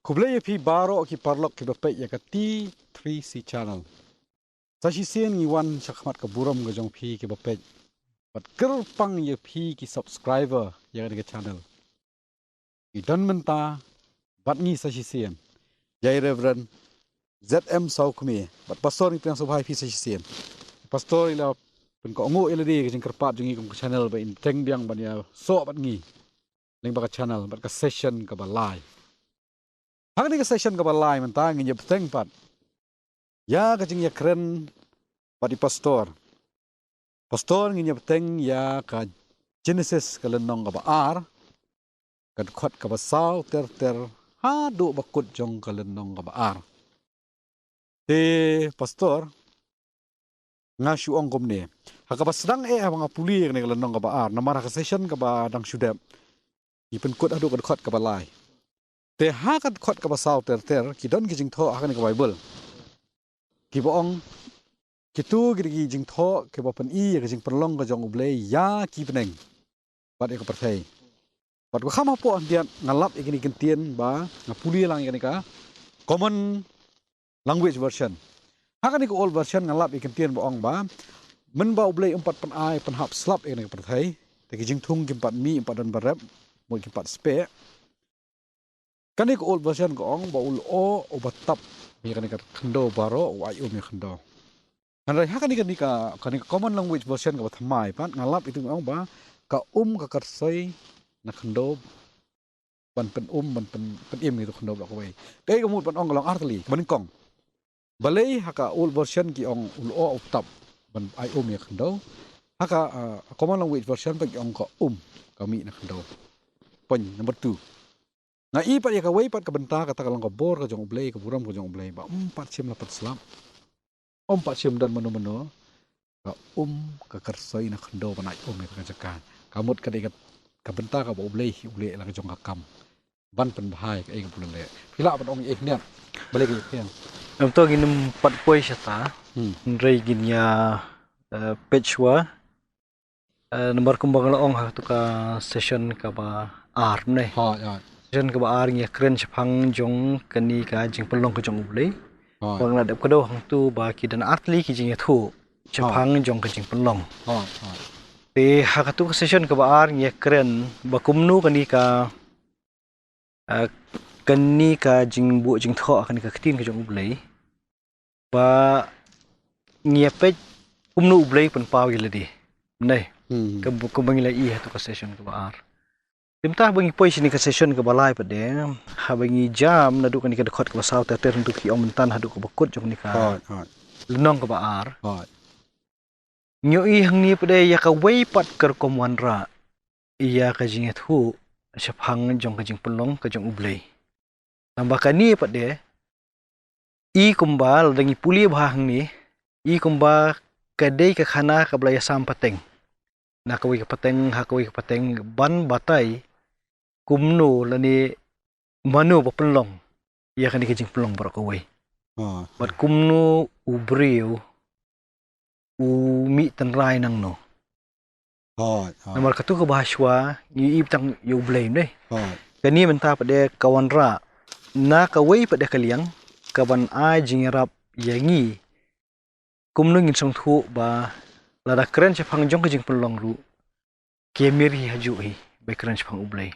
Kublai pi baro ki parlok ki bapet ya ka T3C channel. Sashi sien ngi wan shakmat ka buram ga jong pi ki bapet. Bat kerpang ya pi ki subscriber ya ka channel. I don menta bat ngi sashi sien. Jai Reverend ZM Saukme. Bat pastor ni piang subhai pi sashi sien. Pastor ila pen ko ngo ila di ka kerpat jungi ka channel ba in teng biang ban ya so bat ngi. Ling ba ka channel bat ka session ka ba live. Hang ni ka session ka balay man ta ngi peteng pat. Ya ka jing ya keren pat di pastor. Pastor ngi peteng ya ka Jenesis ka lenong ka baar. Kad khot ka basaw ter ha do bakut jong ka lenong ka baar. Te pastor nga shuong komne. Ha ka basdang ha mga puli ni ka lenong ka baar. Namara ka session ka ba dang shudep. Ipen kut adu kad khot ka balay. Te hakat khot ka basaw ter ki don ki jing tho akan ka Bible ki boong ki tu ki jing tho ki ba pen i ki jing perlong ka jong uble ya ki peneng bat ka perthai bat ko khama po dia ngalap ikini kentien ba ngapuli lang ikani ka common language version hakan ko old version ngalap ikentien boong ba men ba uble empat pen ai pen hap slap ikani ka perthai te ki jing thung ki empat mi empat dan barep mo ki empat spe kan ik old version ko ong ba ul o batap mi kan ik khando baro wa yu mi khando kan rai ha kan ik common language version ko thamai pan ngalap itu ong ba ka ka karsai na khando ban pen ban pen im itu khando ba ko wei kai ko mut pan ong long artli ban kong balai ha ka old version ki ong ul o batap ban ai mi khando ha ka common language version pa ki ong ka mi na khando point number 2 nga ipat ya ka way pat ka benta ka takalang ka bor ka jong ublay ka buram ka jong ublay ba pat siyam lapat slap pat siyam dan mano ka ka karsay na khando pa na ka jakan kamot ka dikat ka benta ka ba ublay la ka jong ka kam ban pen bahay ka ka pulang le pila pat ong niya balik ka yan am to ginum pat poy siya ta nray ginya pechwa nomor kumbang laong ha to ka session ka ba ne ha Jen ke baar ngi keren chapang jong kani ka jing pelong ko jong ublei wang na dep kado hang tu ba ki dan artli ki jing thu chapang jong ka jing pelong te ha ka tu session ke baar ngi keren ba kumnu kani ka jing bu jing tho kani ka ktin ka jong ublei ba ngi pe kumnu ublei pen paw gi ledi nei ka bu ko bangi la I ha tu ka session ke baar Timtah bangi poi sini ke session ke balai pade ha bangi jam nadu kan ka dekat ke basaw ter untuk ki om mentan hadu ke bekut jong ni ka lenong ke baar nyo I hang ni pade ya ka wei pat ker komwan ra iya ka jing thu chapang jong ka jing pelong ka jong ublei tambah kan ni pade I kumbal dangi puli bahang ni I kumba kadai ka khana ka blaya sam pateng na ka wei ka pateng ha ka wei ka pateng ban batai kumno lani manu ba pelong ya kan ikajing pelong barak away bat kumno ubriu mi tanrai nang no namar katu ka bahaswa ni ibtang yu blame deh kani menta pada kawan ra na kawai pada kaliang kawan ai jingrap yangi kumno ngin song thu ba lada keren chapang jong kajing pelong ru kemiri haju hi ba keren chapang ublay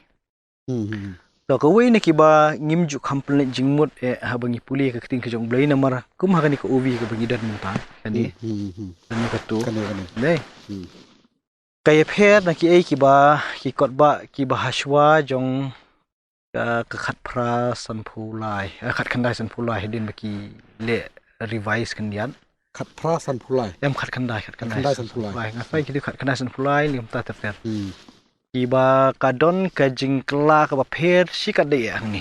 to kawai na kiba ngimju kampel jingmut habangi puli ka kting ka jong blay namar kum hakani ka uwi ka bangi dan muta kani dan katu nei kaya pher na ki ai kiba ki kotba ki bahaswa jong ka khat pra sanphulai khat khandai sanphulai hedin baki le revise kandian khat pra sanphulai khat khandai sanphulai ngapai ki khat khandai sanphulai lim ta ter Iba kadon kajing kela ka pher sikat de yang ni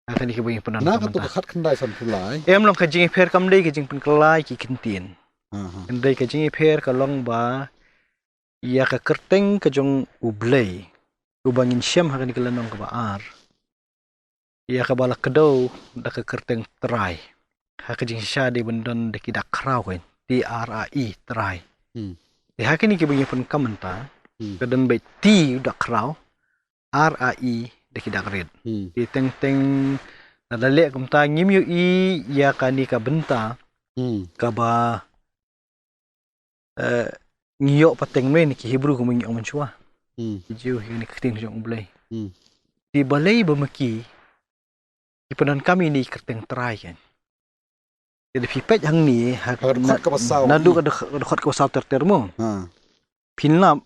akan ki bagi penan na ka tu khat khandai sanphulai long kajing pher kam dei kajing pen kelai ki kintin ndai kajing pher ka long ba ya ka kerteng ka jong ublei ubangin syam hakan ki lanong ka baar ya ka balak kedo da ka kerteng trai ha kajing sya de bendon de ki dak krau kan TRAI trai Di hakini ki bagi pun kamenta kadan bai ti dak krau RAI dak dak red. Di teng nadale kamta ngim yu i ya kani ka benta ka ba ngiyok pateng me ni ki Hebrew ko ngiyok manchua. Jiu ni kerting jong blai. Di balai bamaki di penan kami ni kerteng try kan. Jadi pipet hang ni naduh ka basau tertermo. Pinlap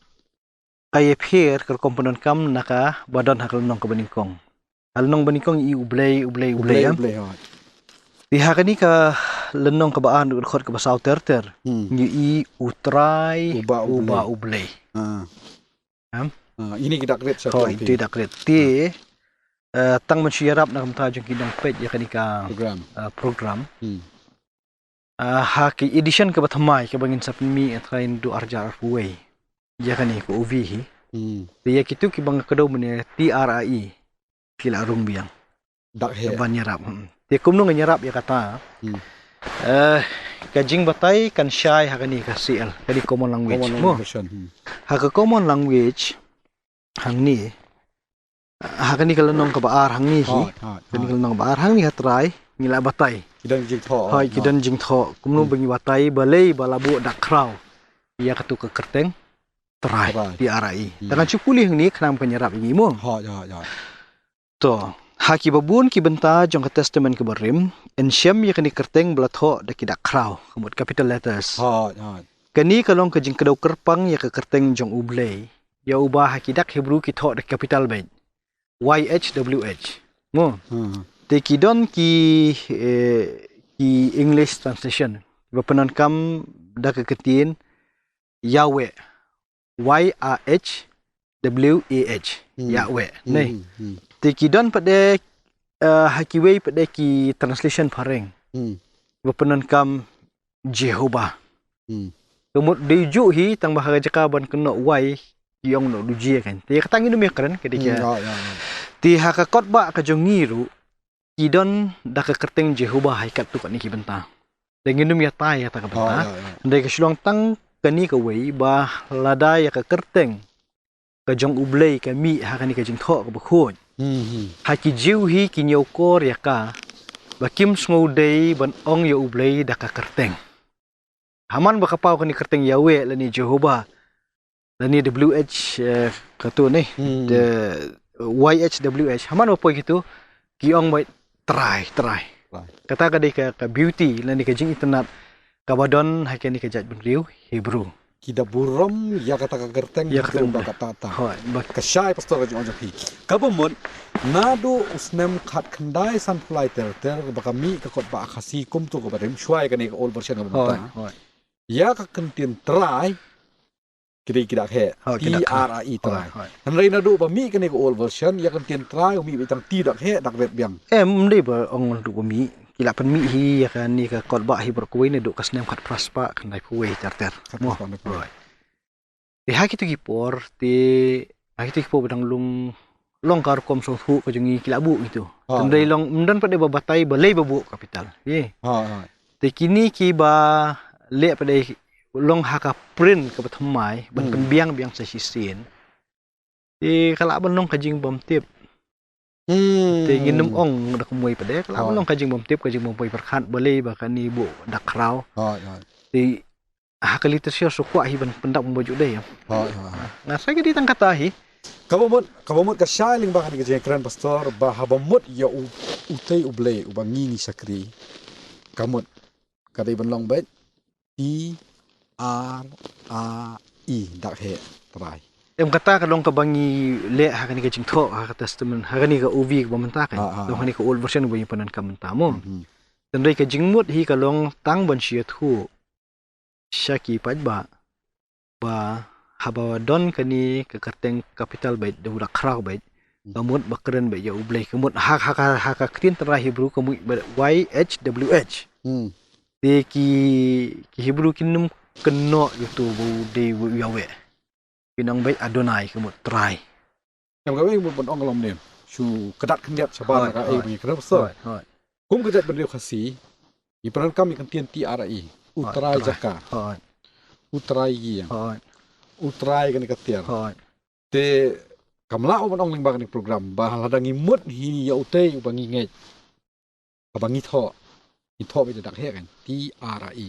kaya pher ke komponen kam naka badan hak lenong ke beningkong. Lenong beningkong i ublay ya. Di hak ni ka lenong ke baan dekat ke basau terter. Ni i utrai uba ublay. Ini kita kret sa ko itu dak kret. Ti tang mensyarap nak mta jong kidang peit ya kanika program. Haki edition ke bathamai ke bangin sapmi atrain do arjar fuway. Ya kan ko UV hi. Dia kitu ki bang kedau mene TRI kila rung biang. Dak he ban nyarap. Dia kumno nyarap ya kata. Kajing batai kan syai hakani ka CL kadi common language. Hak common language hang ni hakani kalau nong ka baar hang ni hi. Kani kalau nong baar hang ni hatrai ngila batai. Kidan jing tho. Hai kidan jing tho. Kumno bangi batai balai balabu dak krau. Ia katu ke kerteng try di RAI. Tangan cukuli hang ni kenam penyerap ini mo. Ya. To, haki babun ki benta jong ke testament ke barim, ensyam ya kani kerteng belatho dak kidak krau, kemut capital letters. Ya. Kani kalong ke jing kedau kerpang ya ke kerteng jong ublay, ya ubah haki dak Hebrew ki tho dak capital bait. YHWH. Mo. Te kidon ki English translation. Bapenan kam dak ke ketin Yahweh. YAHWH. Yahweh. Nei. Tikidon pada hakiwei pada ki translation pareng. Bapenan kam Jehovah. Kemut deju hi tang bahara jakaban kena Y yang no duje kan. Ti katang ini mekran ketika. Ti hakakot ba ka jongiru kidon dak kerteng Jehovah haikat tu kat ni ki benta. Dengan ya tai kata ka benta. Ndai ka shulong tang kani ka wei bah lada ya ka kerteng ka jong ublay ka mi hakani ka jing tho ka bakhon haki jiu hi ki nyokor ya ka bakim sngodei ban ong ya ublay da ka kerteng haman ba kapau kani kerteng yawe lani Jehovah lani WH ka tu ni the YHWH haman ba poi gitu ki ong bai try kata ka dei ka beauty lani ka jing internet kabadon hakani ka jat benriu Hebrew. Kita buram ya kata kerteng ya kata tata. Kasyai pastor ka jonjo pi. Kabamon nado usnem khat khandai san fly ter bakami ka kot ba khasi kum tu ko badem shwai ka ni ka old version ka bata. Ya ka kentin try kira he TRI try. Hanrai nado ba mi ka ni ka old version ya kentin try mi bitang ti dak he dak vet biang. Mendai ba ong du ba mi kila pen mi hi ya kan ni ka kolba hi berkuai ni duk kasnem kat praspa kan dai puai terter mo roi di haki tu gipor ti haki tu gipor bedang long kar kom so hu ka jungi kila bu gitu tendai long mendan pada babatai balai babu kapital ye ti kini ki ba le pada long haka print ka pathamai ban penbiang biang sa sisin ti kala ban long kajing bom tip Tingin ong dak moy pada kalau long kajing bom tip kajing bom poi perkhat boleh bahkan ni bu dak krau ti hakali tersio sukwa hi ban pendak membojuk deh ya ngasa jadi tang kata hi kabamut ka shiling bahkan ke kran pastor bahabamut ya utai ublay ubangi ni sakri kamut kadai ban long bet TRI dak he try kata ka long ka bangi le hakani ka jingtho ha testament hakani ka UV ka bamenta kan long hani ka old version bo panan ka menta mo tendai ka jingmut hi ka long tang ban sngewthuh syaki pajba ba haba don kani ka kerteng capital bait de urak krau bait kamut bakren bait ya ublay kamut hak krin tera Hebrew kamut YHWH de ki Hebrew kinum keno itu bo de yawe pinang baik Adonai kemut try. Yang kami pun onglam ni, su kedat kendiat sabar ka punya kenapa so. Kum kedat beliau khasi, ibarat kami kan TRI, utrai jaka. utrai yang Hoi. utrai kan ketiar Hoi. te kamla man ong limbang ni program bahal ada ngimut hi ya utei ubangi ngai abangi tho itho be dak he kan TRI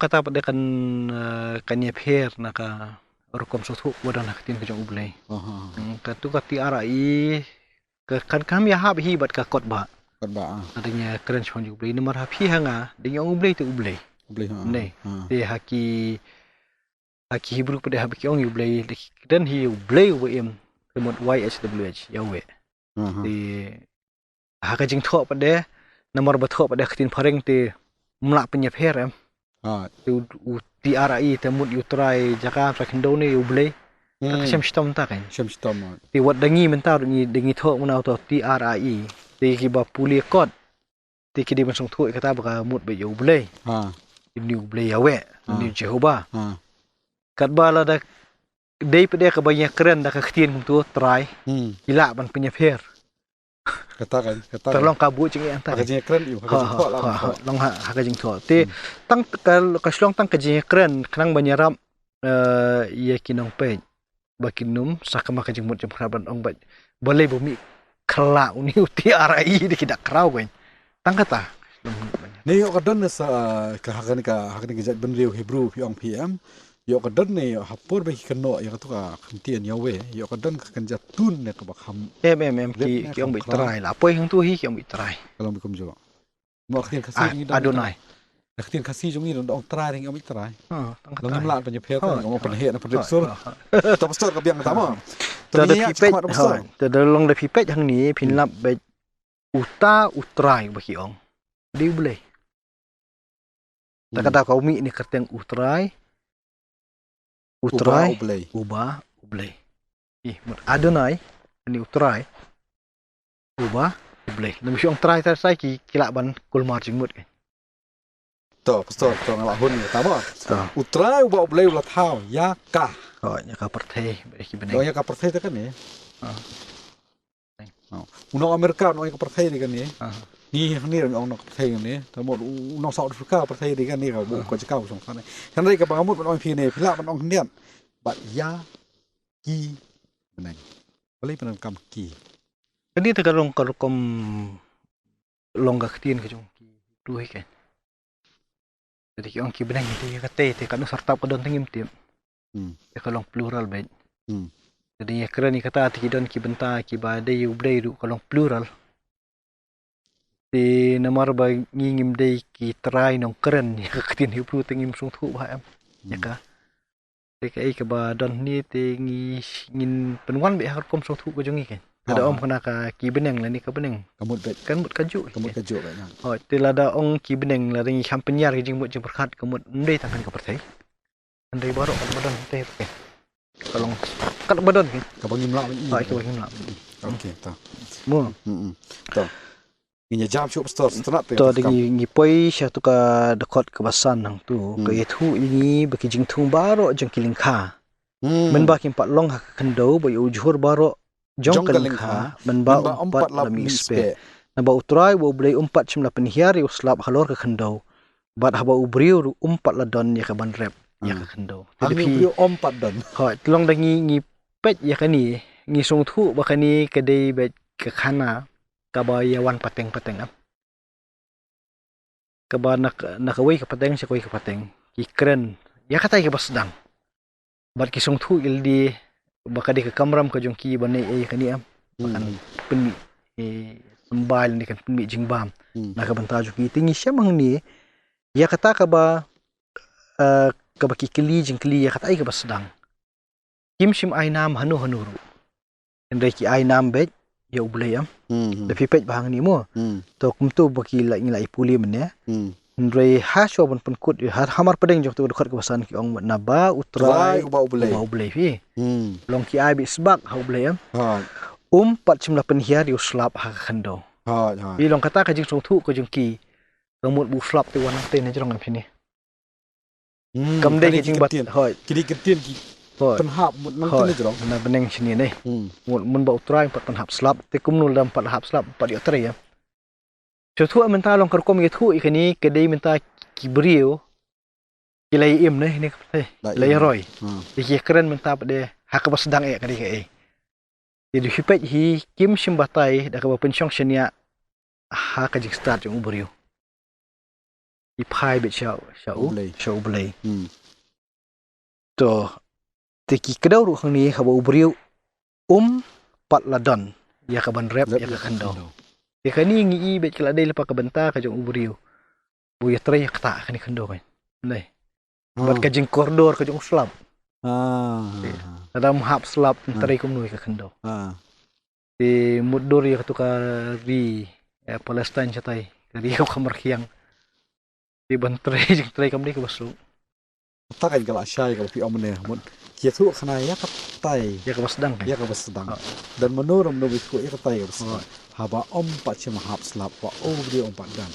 Kata pada kan ye pher naka rokom sotu wadan haktin ke jong ublei. Katu kati arai kan kami hab hi bat ka kot ba. kan ba Adanya keren chong ublei nomor hab hi hanga dengan ublei tu ublei. boleh Nei. Te haki Hebrew pada hab ki ong ublei dan hi ublei wem remote YHWH yawe. Te haka jing tho pada nomor batho pada haktin pareng te mlak penyep her tu TRI temut utrai Jakarta kendone ublei tak sem stom ta kan syam stom ti wat dangi mentar ni dangi thok menau to TRI ti ki ba puli kot ti ki di masong thoi kata ba mut be ublei ni ublei yawe ni Jehovah kat bala da dei pede ka banyak keren da ka ktien tu try ila ban punya fair katakan terlong kabu cing anta hakajing keren yu hakajing tho lah long hakajing tho ti tang ka slong tang kajing keren knang banyaram ye kinong peit bakinum sakama kajing mut jam khraban ong bat boleh bumi khala uni TRI di kidak krau kan tang kata ne yo kadan sa ka hakani ka benriu Hebrew pi ong PM yo kadan ne hapur be keno yo tu ka khantien yawe yo kadan ka kan jatun ne ka bakham ki ong bitrai la poi hang tu hi ki ong bitrai kalau bikum jo mo khien khasi ni adonai khien khasi jong ni dong trai ring ong bitrai tang long kata nim lat penye phe ka ngom pen he na pen sur ta pastor ka biang ta ma ta da pipet ta da long da pipet hang ni pin lap be utrai ba ki ong di boleh ta kata kau mi ni kerteng utrai ubah ublei mut adonai ni utrai ubah ublei nam siong trai ta sai ki kilak ban kulmar jingmut ke to pastor to ngala hun ta ma utrai ubah ublei ulah thau ya ka nya ka perthei be ki benai ya ka perthei ta kan ni uno Amerika no ka perthei kan ni ni ong no perthei ni ta mo uno South Africa perthei kan ni ka bu ko chikau song kan kan ri ka bangamut ong pi ni phila ong nian bat ya ki benang boleh penang kam ki kani ta kalong kalkom longga ktien ke jong ki duhi kan jadi ki ong ki benang ti ka te kan sartap ka don tingim tim ya kalong plural bet jadi ya kerani kata ti don ki benta ki ba de ublei du kalong plural ti namar ba ngingim de ki try nong keren ya ktien Hebrew tingim sung thu ba em ya ka TKI ke ba don ni te ngin penwan be har kom sung thu ko jongi kan ada om kena ka ki beneng la ni ka beneng kamut bet kan mut kaju kamut kaju ba nya te lada ong ki beneng la ringi kham penyar ki jing mut jing berkat kamut ndei tangan ka perthai ndei barok ka badan te ke kalong kat badan ke ka bangim la ba ka bangim la okey ta mo to ini jam shop store strat to ngi poi sha tu ka dekot ke basan nang tu ke itu ini baki jing thung baro jang kilingkha men ba kim pat long ha kendo ba ujhur baro jong kilingkha men ba umpat la mi spe na ba utrai bo blei umpat chim la penhiar yu slap halor ka kendo bat ha ba ubriu umpat la don ya ka ban rep ya ka kendo tapi ubriu umpat don ha tlong da ngi pet ya kani ngi sung thu ba kani ke dei be ka khana kabayawan pateng-pateng am kaba nakaway ka pateng sa koy ka pateng ikren ya katay ka basdang bat kisong thu ildi baka di ka kamram ka jong ki banay ay kani am bakan penmi sembal ni kan penmi jingbam nakabanta jo ki tingi siya mang ni ya kata ka ba kikili jingkili ya katay ka basdang kimsim ay nam hanu-hanuru endai ki ay nam bet ya ublei am da pipet bahang ni mo to kumtu baki la ingla ipuli mene ndrei ha shoban penkut har hamar pedeng jok tu dekat kebasan ki ong na ba utrai ba ublei fi long ki ai bi sbak ha ublei am pat chimla penhiar yu slap ha khando bi long kata ka jing song thu ko jing ki kamut bu slap ti wan te ne jong am fini kam de ki jing bat hoi kidi ketien ki penhap nang tene jong na beneng sini ne mun ba utrai pat penhap slap te kumnul dam pat hap slap pat yo tre ya so thu menta long kar kom ye thu ikani kedai menta ki brio kilai im ni kapte kilai roy Ha. iki keren mentap de hak ba sedang kadi ke jadi hipet hi kim simbatai da ka pensyong shenia ha ka jik start yung ubrio i pai bet shau blay to te ki kedau ru hang ni ha ba ubrio pat ladon ya ka ban rep ya ka khandau ya ka ni ngi bet kala dai lepa ka benta ka jong ubrio bu ya tre ka ta ka ni khandau kan nei bat ka jing koridor ka jong slap dalam hap slap tre kum noi ka khandau di mudur ya tu ka ri Palestine chatai ri ka khamar khiang di ban tre jing tre kam ni ka basu tak kan kalau syai kalau pi amne mun kia thu khana ya ka tai ya ka basdang ya ka basdang dan menurut no bisu ya ka tai haba om pa chim hap slap pa o video om pa dan